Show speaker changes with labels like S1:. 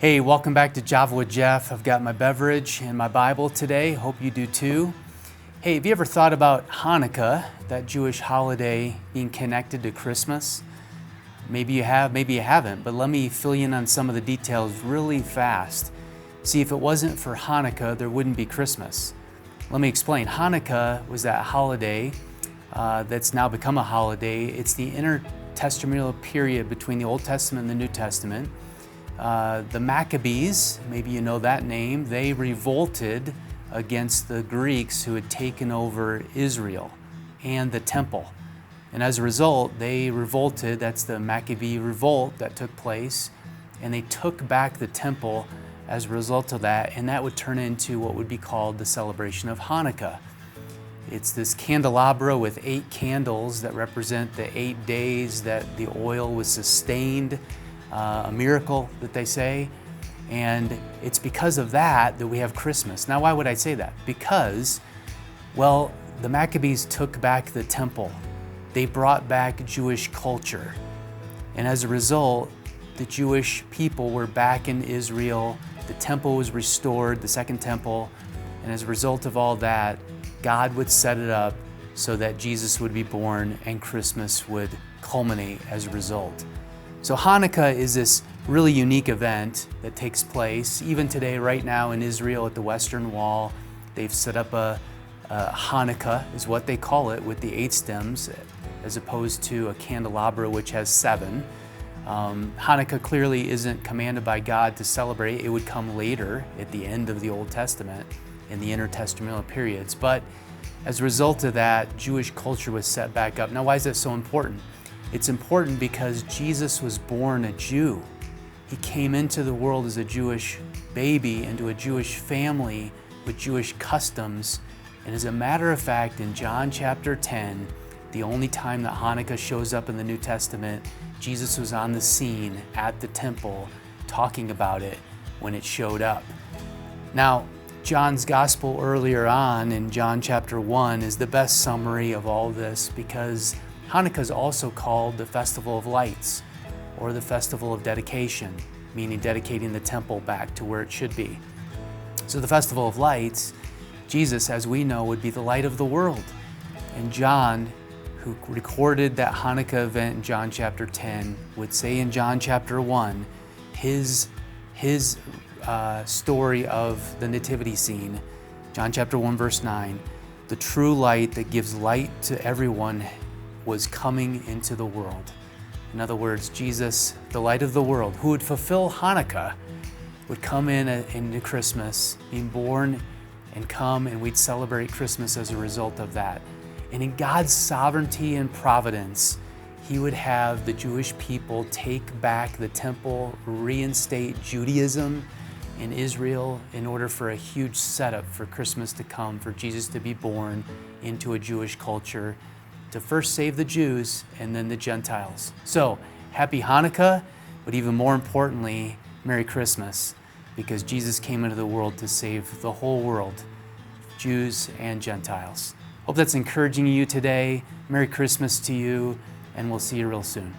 S1: Hey, welcome back to Java with Jeff. I've got my beverage and my Bible today. Hope you do too. Hey, have you ever thought about Hanukkah, that Jewish holiday, being connected to Christmas? Maybe you have, maybe you haven't, but let me fill you in on some of the details really fast. See, if it wasn't for Hanukkah, there wouldn't be Christmas. Let me explain. Hanukkah was that holiday that's now become a holiday. It's the intertestamental period between the Old Testament and the New Testament. The Maccabees, maybe you know that name, they revolted against the Greeks who had taken over Israel and the temple. And as a result, they revolted. That's the Maccabee revolt that took place. And they took back the temple as a result of that. And that would turn into what would be called the celebration of Hanukkah. It's this candelabra with 8 candles that represent the 8 days that the oil was sustained. A miracle that they say, and it's because of that that we have Christmas. Now, why would I say that? Because, well, the Maccabees took back the temple. They brought back Jewish culture, and as a result, the Jewish people were back in Israel. The temple was restored, the second temple, and as a result of all that, God would set it up so that Jesus would be born and Christmas would culminate as a result. So Hanukkah is this really unique event that takes place even today, right now in Israel at the Western Wall. They've set up a Hanukkah, is what they call it, with the 8 stems, as opposed to a candelabra which has 7. Hanukkah clearly isn't commanded by God to celebrate. It would come later at the end of the Old Testament in the intertestamental periods. But as a result of that, Jewish culture was set back up. Now, why is that so important? It's important because Jesus was born a Jew. He came into the world as a Jewish baby, into a Jewish family with Jewish customs. And as a matter of fact, in John chapter 10, the only time that Hanukkah shows up in the New Testament, Jesus was on the scene at the temple talking about it when it showed up. Now, John's gospel earlier on in John chapter 1 is the best summary of all this, because Hanukkah is also called the Festival of Lights, or the Festival of Dedication, meaning dedicating the temple back to where it should be. So the Festival of Lights, Jesus, as we know, would be the light of the world. And John, who recorded that Hanukkah event in John chapter 10, would say in John chapter 1, his story of the nativity scene, John chapter 1 verse 9, the true light that gives light to everyone was coming into the world. In other words, Jesus, the light of the world, who would fulfill Hanukkah, would come into Christmas, being born and come, and we'd celebrate Christmas as a result of that. And in God's sovereignty and providence, He would have the Jewish people take back the temple, reinstate Judaism in Israel in order for a huge setup for Christmas to come, for Jesus to be born into a Jewish culture, to first save the Jews and then the Gentiles. So, happy Hanukkah, but even more importantly, Merry Christmas, because Jesus came into the world to save the whole world, Jews and Gentiles. Hope that's encouraging you today. Merry Christmas to you, and we'll see you real soon.